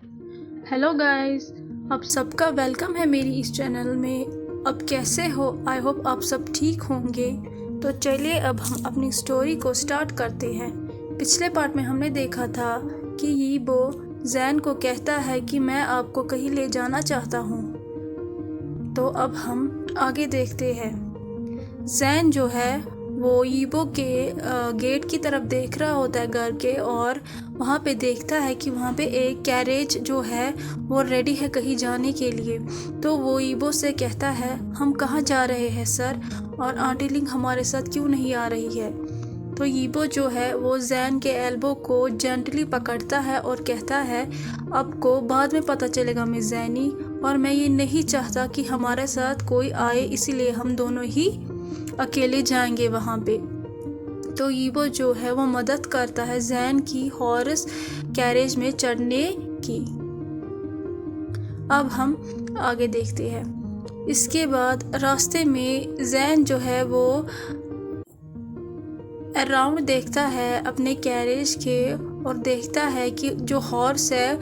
Hello guys, आप सबका welcome है मेरी इस चैनल में। अब कैसे हो? आई होप आप सब ठीक होंगे। तो चलिए अब हम अपनी स्टोरी को स्टार्ट करते हैं। पिछले पार्ट में हमने देखा था कि यीबो जैन को कहता है कि मैं आपको कहीं ले जाना चाहता हूँ। तो अब हम आगे देखते हैं। जैन जो है वो यीबो के गेट की तरफ देख रहा होता है घर के, और वहाँ पे देखता है कि वहाँ पे एक कैरेज जो है वो रेडी है कहीं जाने के लिए। तो वो यीबो से कहता है, हम कहाँ जा रहे हैं सर, और आंटी लिंग हमारे साथ क्यों नहीं आ रही है? तो यीबो जो है वो जैन के एल्बो को जेंटली पकड़ता है और कहता है, आपको बाद में पता चलेगा मिस जैनी, और मैं ये नहीं चाहता कि हमारे साथ कोई आए, इसीलिए हम दोनों ही अकेले जाएंगे वहाँ पे। तो यीबो जो है वो मदद करता है जैन की हॉर्स कैरेज में चढ़ने की। अब हम आगे देखते हैं। इसके बाद रास्ते में जैन जो है वो अराउंड देखता है अपने कैरेज के, और देखता है कि जो हॉर्स है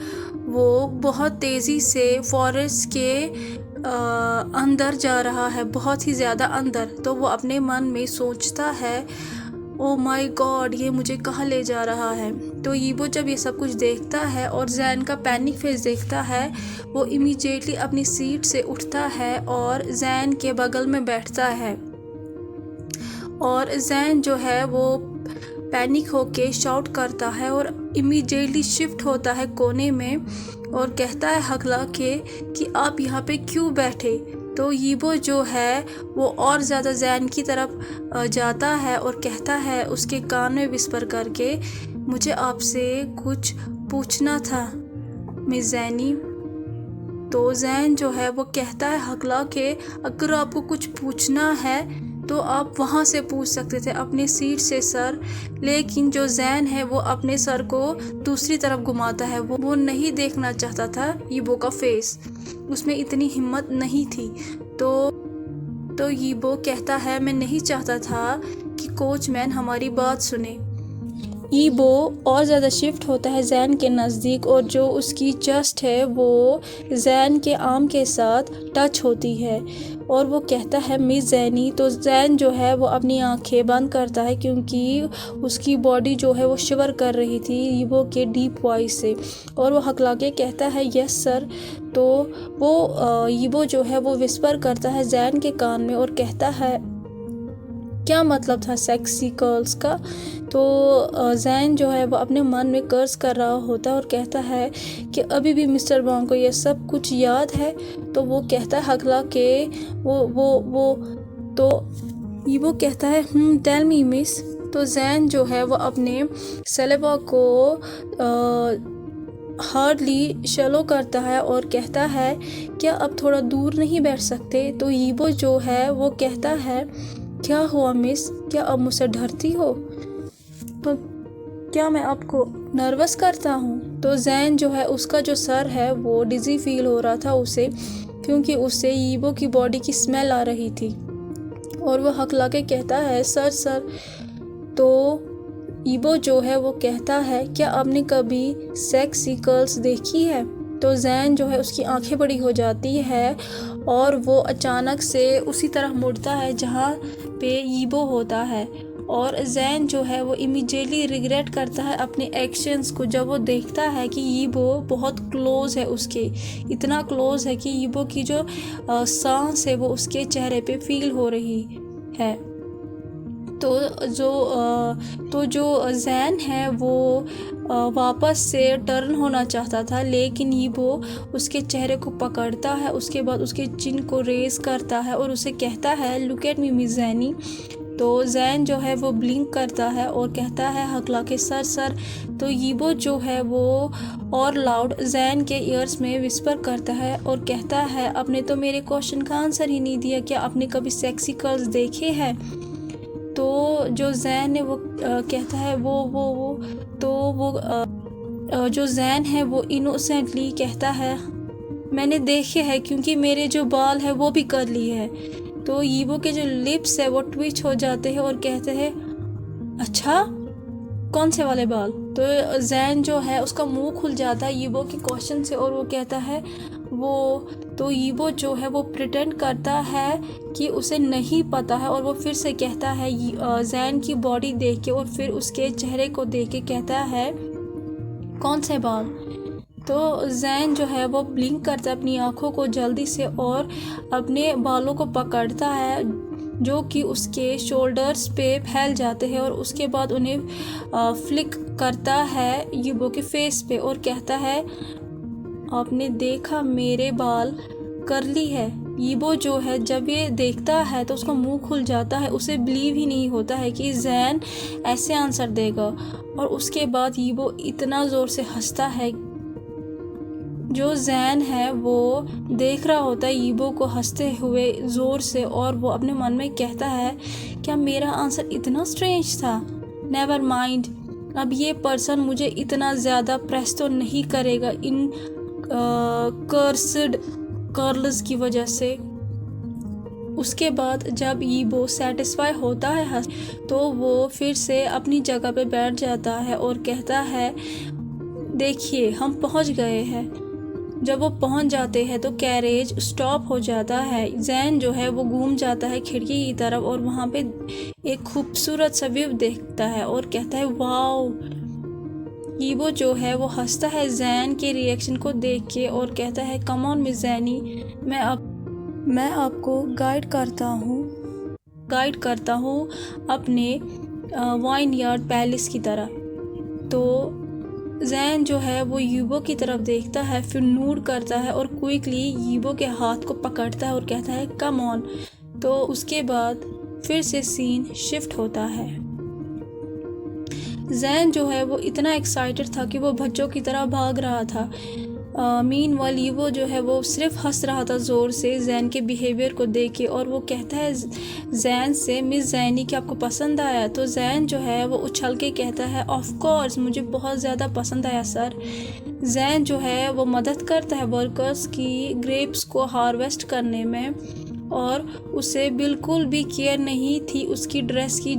वो बहुत तेज़ी से फॉरेस्ट के अंदर जा रहा है, बहुत ही ज़्यादा अंदर। तो वो अपने मन में सोचता है, ओ माय गॉड, ये मुझे कहाँ ले जा रहा है? तो यीबो जब ये सब कुछ देखता है और जैन का पैनिक फेस देखता है, वो इमीडिएटली अपनी सीट से उठता है और जैन के बगल में बैठता है। और जैन जो है वो पैनिक होके शाउट करता है और इमीडिएटली शिफ्ट होता है कोने में, और कहता है हकला के कि आप यहाँ पे क्यों बैठे? तो यीबो जो है वो और ज़्यादा जैन की तरफ जाता है और कहता है उसके कान में विस्पर करके, मुझे आपसे कुछ पूछना था मिस जैनी। तो जैन जो है वो कहता है हकला के, अगर आपको कुछ पूछना है तो आप वहाँ से पूछ सकते थे अपनी सीट से सर। लेकिन जो जैन है वो अपने सर को दूसरी तरफ घुमाता है, वो नहीं देखना चाहता था यीबो का फेस, उसमें इतनी हिम्मत नहीं थी। तो यीबो कहता है, मैं नहीं चाहता था कि कोचमैन हमारी बात सुने। यीबो और ज़्यादा शिफ्ट होता है जैन के नज़दीक, और जो उसकी चेस्ट है वो जैन के आर्म के साथ टच होती है, और वो कहता है मिस जैनी। तो जैन जो है वो अपनी आंखें बंद करता है क्योंकि उसकी बॉडी जो है वो शिवर कर रही थी यीबो के डीप वॉइस से, और वो हकला के कहता है यस सर। तो वो यीबो जो है वो विस्पर करता है जैन के कान में और कहता है, क्या मतलब था सेक्सी कर्ल्स का? तो जैन जो है वो अपने मन में कर्स कर रहा होता है और कहता है कि अभी भी मिस्टर ब्राउन को ये सब कुछ याद है? तो वो कहता है हकला के वो तो यीबो कहता है टेल मी मिस। तो जैन जो है वो अपने सलेबा को हार्डली शलो करता है और कहता है, क्या अब थोड़ा दूर नहीं बैठ सकते? तो यीबो जो है वो कहता है, क्या हुआ मिस, क्या अब मुझसे डरती हो? तो क्या मैं आपको नर्वस करता हूँ? तो जैन जो है उसका जो सर है वो डिजी फील हो रहा था उसे, क्योंकि उससे यीबो की बॉडी की स्मेल आ रही थी, और वो हकला के कहता है सर सर। तो यीबो जो है वो कहता है, क्या आपने कभी सेक्सी गर्ल्स देखी है? तो जैन जो है उसकी आंखें बड़ी हो जाती है और वो अचानक से उसी तरफ मुड़ता है जहाँ पे यीबो होता है, और जैन जो है वो इमीडिएटली रिग्रेट करता है अपने एक्शंस को जब वो देखता है कि यीबो बहुत क्लोज है उसके, इतना क्लोज है कि यीबो की जो सांस है वो उसके चेहरे पे फील हो रही है। तो जो जैन है वो वापस से टर्न होना चाहता था, लेकिन यीबो उसके चेहरे को पकड़ता है, उसके बाद उसके चिन को रेज करता है और उसे कहता है, लुक एट मी मिस जैनी। तो जैन जो है वो ब्लिंक करता है और कहता है हकला के सर सर। तो यीबो जो है वो और लाउड जैन के ईयर्स में विस्पर करता है और कहता है, आपने तो मेरे क्वेश्चन का आंसर ही नहीं दिया, क्या आपने कभी सेक्सी गर्ल्स देखे हैं? तो जो जैन है वो कहता है जो जैन है वो इनोसेंटली कहता है, मैंने देखे हैं क्योंकि मेरे जो बाल है वो भी कर्ली है। तो यीबो के जो लिप्स है वो ट्विच हो जाते हैं और कहते हैं, अच्छा कौन से वाले बाल? तो जैन जो है उसका मुंह खुल जाता है यीबो के क्वेश्चन से और वो कहता है वो तो यीबो जो है वो प्रिटेंड करता है कि उसे नहीं पता है और वो फिर से कहता है जैन की बॉडी देख के और फिर उसके चेहरे को देख के कहता है कौन से बाल? तो जैन जो है वो ब्लिंक करता है अपनी आँखों को जल्दी से और अपने बालों को पकड़ता है जो कि उसके शोल्डर्स पे फैल जाते हैं और उसके बाद उन्हें फ्लिक करता है यीबो के फेस पे और कहता है आपने देखा मेरे बाल कर्ली है। यीबो जो है जब ये देखता है तो उसका मुंह खुल जाता है, उसे बिलीव ही नहीं होता है कि जैन ऐसे आंसर देगा और उसके बाद यीबो इतना ज़ोर से हंसता है। जो जैन है वो देख रहा होता है यीबो को हंसते हुए ज़ोर से और वो अपने मन में कहता है क्या मेरा आंसर इतना स्ट्रेंज था? नेवर माइंड, अब ये पर्सन मुझे इतना ज़्यादा प्रेस तो नहीं करेगा इन कर्स्ड कर्ल्स की वजह से। उसके बाद जब यीबो सेटिस्फाई होता है तो वो फिर से अपनी जगह पे बैठ जाता है और कहता है देखिए हम पहुंच गए हैं। जब वो पहुंच जाते हैं तो कैरेज स्टॉप हो जाता है। जैन जो है वो घूम जाता है खिड़की की तरफ और वहाँ पे एक खूबसूरत सा व्यू देखता है और कहता है वाओ। यीबो जो है वो हंसता है जैन के रिएक्शन को देख के और कहता है कम ऑन मिस जैनी, मैं आपको गाइड करता हूँ अपने वाइन यार्ड पैलेस की तरह। तो जैन जो है वो यीबो की तरफ देखता है, फिर नूड करता है और क्विकली यीबो के हाथ को पकड़ता है और कहता है कम ऑन। तो उसके बाद फिर से सीन शिफ्ट होता है। जैन जो है वो इतना एक्साइटेड था कि वो बच्चों की तरह भाग रहा था। मीनवाइल यीबो जो है वो सिर्फ हंस रहा था ज़ोर से जैन के बिहेवियर को देख के और वो कहता है जैन से मिस जैनी क्या आपको पसंद आया? तो जैन जो है वो उछल के कहता है ऑफ कोर्स मुझे बहुत ज़्यादा पसंद आया सर। जैन जो है वो मदद करता है वर्कर्स की ग्रेप्स को हार्वेस्ट करने में और उसे बिल्कुल भी केयर नहीं थी उसकी ड्रेस की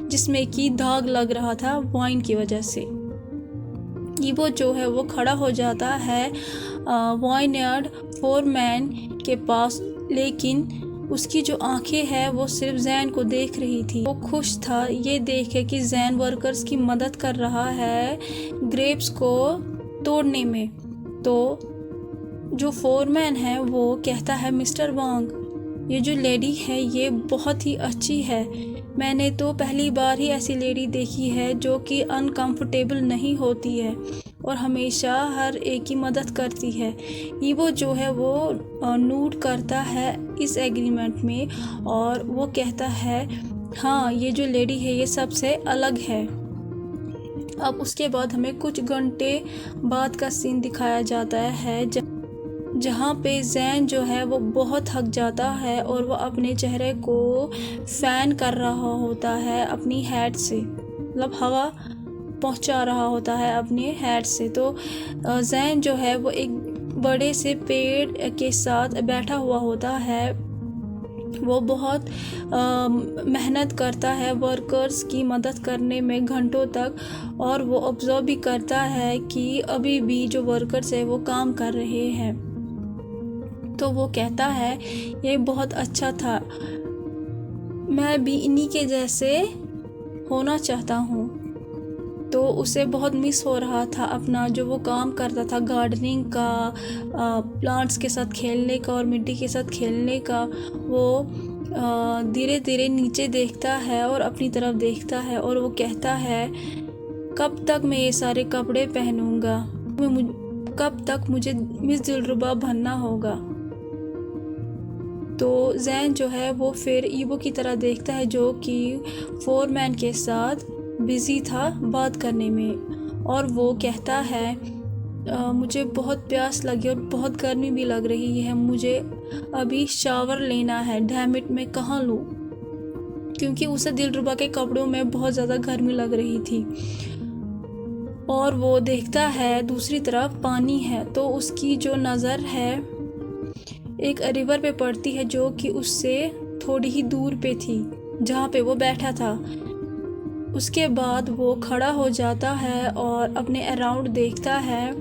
जिसमें कि दाग लग रहा था वाइन की वजह से। यीबो जो है वो खड़ा हो जाता है वाइनयार्ड फोरमैन के पास, लेकिन उसकी जो आंखें हैं वो सिर्फ जैन को देख रही थी। वो खुश था ये देख के कि जैन वर्कर्स की मदद कर रहा है ग्रेप्स को तोड़ने में। तो जो फोरमैन है वो कहता है मिस्टर वांग ये जो लेडी है ये बहुत ही अच्छी है। मैंने तो पहली बार ही ऐसी लेडी देखी है जो कि अनकंफर्टेबल नहीं होती है और हमेशा हर एक की मदद करती है। यीबो जो है वो नोट करता है इस एग्रीमेंट में और वो कहता है हाँ ये जो लेडी है ये सबसे अलग है। अब उसके बाद हमें कुछ घंटे बाद का सीन दिखाया जाता है जहाँ पे जैन जो है वो बहुत थक जाता है और वो अपने चेहरे को फैन कर रहा होता है अपनी हैट से, मतलब हवा पहुँचा रहा होता है अपने हैट से। तो जैन जो है वो एक बड़े से पेड़ के साथ बैठा हुआ होता है। वो बहुत मेहनत करता है वर्कर्स की मदद करने में घंटों तक और वो ऑब्जर्व भी करता है कि अभी भी जो वर्कर्स है वो काम कर रहे हैं। तो वो कहता है ये बहुत अच्छा था, मैं भी इन्हीं के जैसे होना चाहता हूँ। तो उसे बहुत मिस हो रहा था अपना जो वो काम करता था गार्डनिंग का, प्लांट्स के साथ खेलने का और मिट्टी के साथ खेलने का। वो धीरे धीरे नीचे देखता है और अपनी तरफ देखता है और वो कहता है कब तक मैं ये सारे कपड़े पहनूंगा, कब तक मुझे मिस दिलरुबा बनना होगा। तो जैन जो है वो फिर यीबो की तरह देखता है जो कि फोरमैन के साथ बिज़ी था बात करने में और वो कहता है मुझे बहुत प्यास लगी और बहुत गर्मी भी लग रही है, मुझे अभी शावर लेना है, डैम इट मैं कहाँ लूँ, क्योंकि उसे दिलरुबा के कपड़ों में बहुत ज़्यादा गर्मी लग रही थी। और वो देखता है दूसरी तरफ पानी है तो उसकी जो नज़र है एक रिवर पे पड़ती है जो कि उससे थोड़ी ही दूर पे थी जहाँ पे वो बैठा था। उसके बाद वो खड़ा हो जाता है और अपने अराउंड देखता है,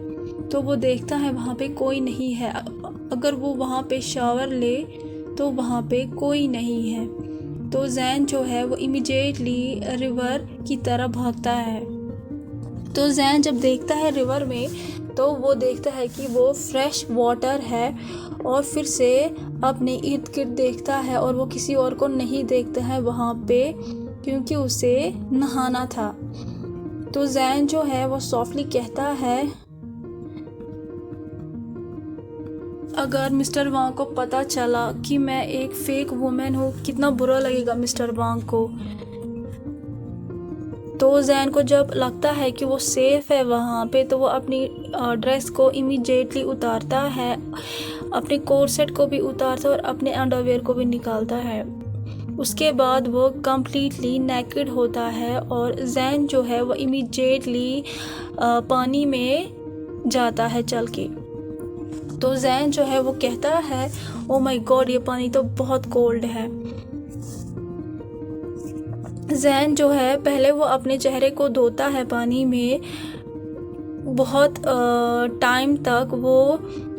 तो वो देखता है वहाँ पे कोई नहीं है। अगर वो वहाँ पे शावर ले तो वहाँ पे कोई नहीं है। तो जैन जो है वो इमीडिएटली रिवर की तरफ भागता है। तो जैन जब देखता है रिवर में, तो वो देखता है कि वो फ्रेश वाटर है और फिर से अपने इर्द गिर्द देखता है और वो किसी और को नहीं देखता है वहाँ पे, क्योंकि उसे नहाना था। तो जैन जो है वो सॉफ्टली कहता है, अगर मिस्टर वांग को पता चला कि मैं एक फेक वुमेन हूँ, कितना बुरा लगेगा मिस्टर वांग को। तो जैन को जब लगता है कि वो सेफ है वहाँ पे, तो वो अपनी ड्रेस को इमीडिएटली उतारता है, अपने कोर्सेट को भी उतारता है और अपने अंडरवेयर को भी निकालता है। उसके बाद वो कम्प्लीटली नेकेड होता है और जैन जो है वो इमीडिएटली पानी में जाता है चल के। तो जैन जो है वो कहता है, ओ माय गॉड, ये पानी तो बहुत कोल्ड है। जैन जो है पहले वो अपने चेहरे को धोता है पानी में, बहुत टाइम तक वो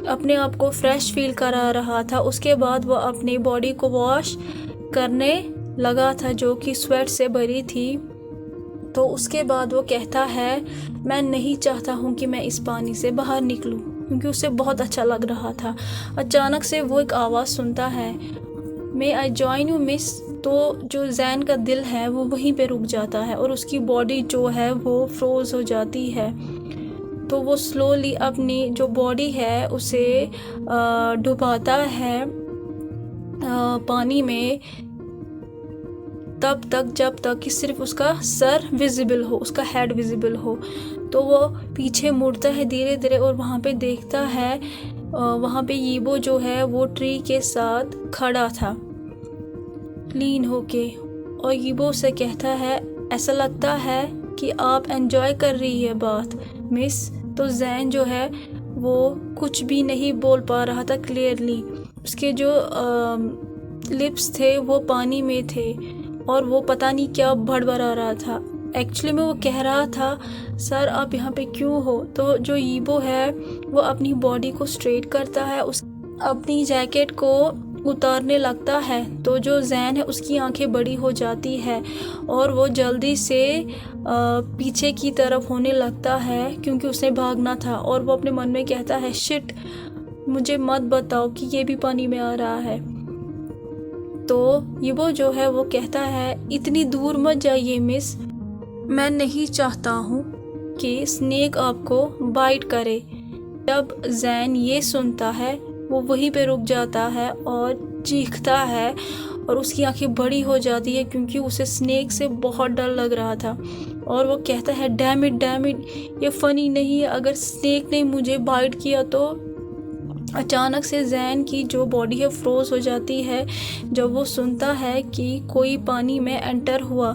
अपने आप को फ्रेश फील करा रहा था। उसके बाद वो अपनी बॉडी को वॉश करने लगा था जो कि स्वेट से भरी थी। तो उसके बाद वो कहता है, मैं नहीं चाहता हूँ कि मैं इस पानी से बाहर निकलूँ, क्योंकि उसे बहुत अच्छा लग रहा था। अचानक से वो एक आवाज़ सुनता है, मे आई जॉइन यू मिस। तो जो जैन का दिल है वो वहीं पे रुक जाता है और उसकी बॉडी जो है वो फ्रोज हो जाती है। तो वो स्लोली अपनी जो बॉडी है उसे डुबाता है पानी में, तब तक जब तक कि सिर्फ उसका सर विजिबल हो, उसका हेड विजिबल हो। तो वो पीछे मुड़ता है धीरे धीरे और वहाँ पे देखता है, वहाँ पे यीबो जो है वो ट्री के साथ खड़ा था लीन होके, और यीबो से कहता है, ऐसा लगता है कि आप एंजॉय कर रही है बात मिस। तो जैन जो है वो कुछ भी नहीं बोल पा रहा था क्लियरली, उसके जो लिप्स थे वो पानी में थे और वो पता नहीं क्या बड़बड़ा रहा था। एक्चुअली में वो कह रहा था, सर आप यहाँ पे क्यों हो। तो जो यीबो है वो अपनी बॉडी को स्ट्रेट करता है, उस अपनी जैकेट को उतारने लगता है। तो जो जैन है उसकी आंखें बड़ी हो जाती है और वो जल्दी से पीछे की तरफ होने लगता है, क्योंकि उसे भागना था। और वो अपने मन में कहता है, शिट, मुझे मत बताओ कि ये भी पानी में आ रहा है। तो यीबो जो है वो कहता है, इतनी दूर मत जाइए मिस, मैं नहीं चाहता हूँ कि स्नेक आपको बाइट करे। जब जैन ये सुनता है वो वहीं पे रुक जाता है और चीखता है और उसकी आंखें बड़ी हो जाती है, क्योंकि उसे स्नेक से बहुत डर लग रहा था। और वो कहता है, डैम इट, ये फ़नी नहीं है, अगर स्नेक ने मुझे बाइट किया तो। अचानक से जैन की जो बॉडी है फ्रोज हो जाती है जब वो सुनता है कि कोई पानी में एंटर हुआ।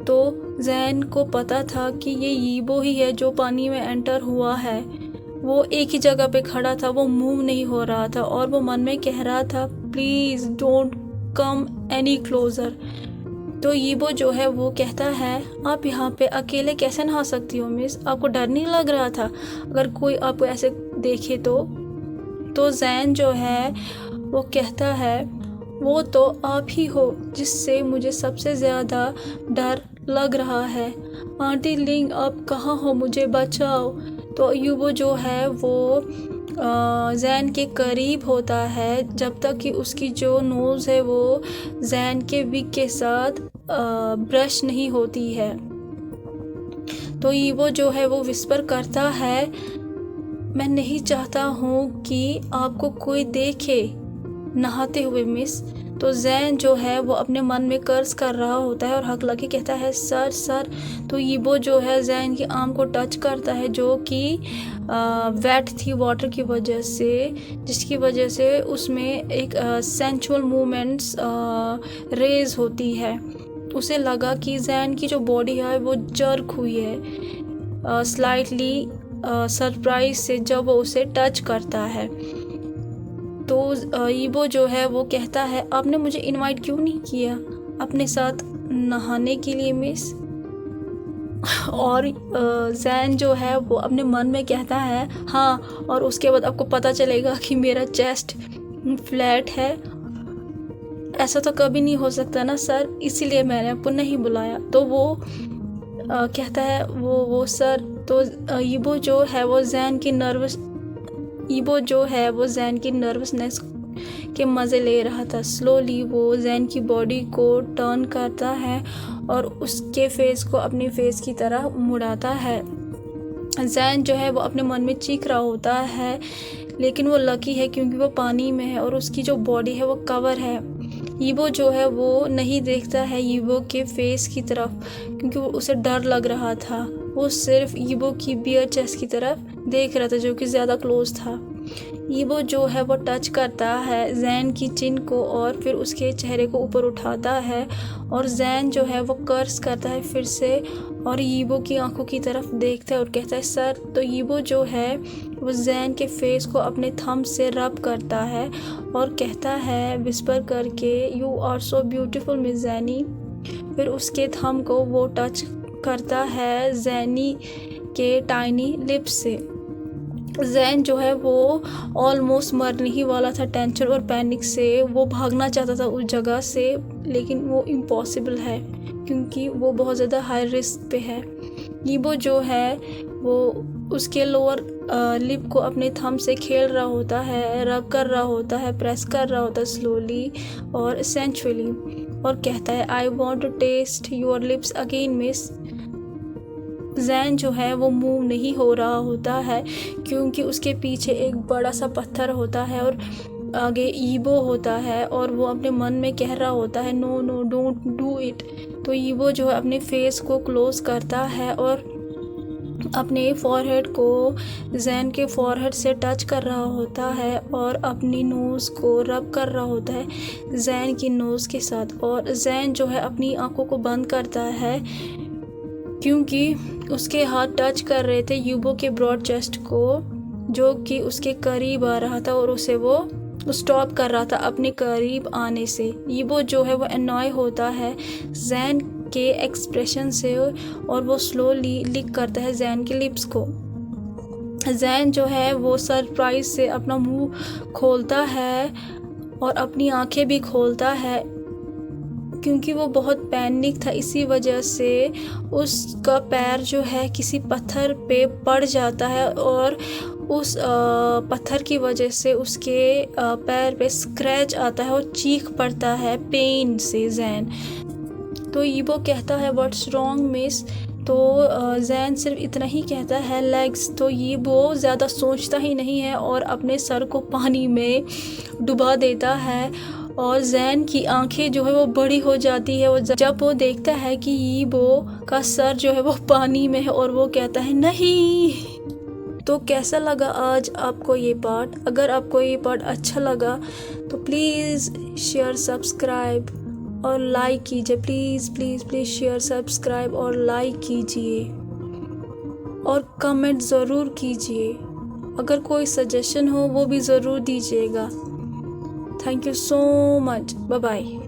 तो जैन को पता था कि ये यीबो ही है जो पानी में एंटर हुआ है। वो एक ही जगह पे खड़ा था, वो मूव नहीं हो रहा था और वो मन में कह रहा था, please don't come any closer. तो यीबो जो है वो कहता है, आप यहाँ पे अकेले कैसे नहा सकती हो मिस, आपको डर नहीं लग रहा था अगर कोई आपको ऐसे देखे तो जैन जो है वो कहता है, वो तो आप ही हो जिससे मुझे सबसे ज़्यादा डर लग रहा है। आंटी लिंग, आप कहाँ हो, मुझे बचाओ। तो यीबो जो है वो जैन के करीब होता है जब तक कि उसकी जो नोज़ है वो जैन के विग के साथ ब्रश नहीं होती है। तो यीबो जो है वो विस्पर करता है, मैं नहीं चाहता हूँ कि आपको कोई देखे नहाते हुए मिस। तो जैन जो है वो अपने मन में कर्ज कर रहा होता है और हक लगे कहता है, सर। तो यीबो जो है जैन की आर्म को टच करता है, जो कि वेट थी वाटर की वजह से, जिसकी वजह से उसमें एक सेंचुअल मूवमेंट्स रेज होती है। उसे लगा कि जैन की जो बॉडी है वो जर्क हुई है स्लाइटली सरप्राइज से जब वो उसे टच करता है। तो यीबो जो है वो कहता है, आपने मुझे इनवाइट क्यों नहीं किया अपने साथ नहाने के लिए मिस। और जैन जो है वो अपने मन में कहता है हाँ, और उसके बाद आपको पता चलेगा कि मेरा चेस्ट फ्लैट है। ऐसा तो कभी नहीं हो सकता ना सर, इसीलिए मैंने आपको नहीं बुलाया। तो वो कहता है वो सर, तो ईबो जो है वो जैन की नर्वसनेस के मज़े ले रहा था। स्लोली वो जैन की बॉडी को टर्न करता है और उसके फेस को अपने फेस की तरह मुड़ाता है। जैन जो है वो अपने मन में चीख रहा होता है, लेकिन वो लकी है क्योंकि वो पानी में है और उसकी जो बॉडी है वो कवर है। ईबो जो है वो नहीं देखता है ईबो के फेस की तरफ क्योंकि वो उसे डर लग रहा था। वो सिर्फ ईबो की बियर चेस्ट की तरफ देख रहा था जो कि ज़्यादा क्लोज था। ईबो जो है वो टच करता है जैन की चिन को और फिर उसके चेहरे को ऊपर उठाता है और जैन जो है वो कर्स करता है फिर से और ईबो की आंखों की तरफ देखता है और कहता है सर। तो ईबो जो है वो जैन के फेस को अपने थंब से रब करता है और कहता है विस्पर करके, you are so beautiful miss Jenny. फिर उसके थंब को वो टच करता है जैनी के टाइनी लिप्स से। जैन जो है वो ऑलमोस्ट मरने ही वाला था टेंशन और पैनिक से। वो भागना चाहता था उस जगह से, लेकिन वो इम्पॉसिबल है क्योंकि वो बहुत ज़्यादा हाई रिस्क पे है। ईबो जो है वो उसके लोअर लिप को अपने थंब से खेल रहा होता है, रब कर रहा होता है, प्रेस कर रहा होता है स्लोली और सेंचुअली और कहता है I want to taste your lips again miss. Zhan जो है वो मूव नहीं हो रहा होता है क्योंकि उसके पीछे एक बड़ा सा पत्थर होता है और आगे ईबो होता है और वो अपने मन में कह रहा होता है no no don't do it. तो ईबो जो है अपने फेस को क्लोज करता है और अपने फॉरहेड को जैन के फॉरहेड से टच कर रहा होता है और अपनी नोज़ को रब कर रहा होता है जैन की नोज़ के साथ। और जैन जो है अपनी आंखों को बंद करता है क्योंकि उसके हाथ टच कर रहे थे यूबो के ब्रॉड चेस्ट को जो कि उसके करीब आ रहा था और उसे वो स्टॉप कर रहा था अपने करीब आने से। यूबो जो है वो अनॉय होता है जैन के एक्सप्रेशन से और वो स्लोली लिक करता है जैन के लिप्स को। जैन जो है वो सरप्राइज से अपना मुंह खोलता है और अपनी आंखें भी खोलता है क्योंकि वो बहुत पैनिक था। इसी वजह से उसका पैर जो है किसी पत्थर पे पड़ जाता है और उस पत्थर की वजह से उसके पैर पे स्क्रैच आता है और चीख पड़ता है पेन से जैन। तो ईबो कहता है व्हाट्स रॉन्ग मिस। तो जैन सिर्फ इतना ही कहता है लेग्स। तो ईबो ज़्यादा सोचता ही नहीं है और अपने सर को पानी में डुबा देता है और जैन की आंखें जो है वो बड़ी हो जाती है और जब वो देखता है कि ईबो का सर जो है वो पानी में है और वो कहता है नहीं। तो कैसा लगा आज आपको ये पार्ट? अगर आपको ये पार्ट अच्छा लगा तो प्लीज़ शेयर सब्सक्राइब और लाइक कीजिए। Please please please share subscribe और लाइक कीजिए और कमेंट ज़रूर कीजिए। अगर कोई सजेशन हो वो भी ज़रूर दीजिएगा। Thank you so much. Bye bye.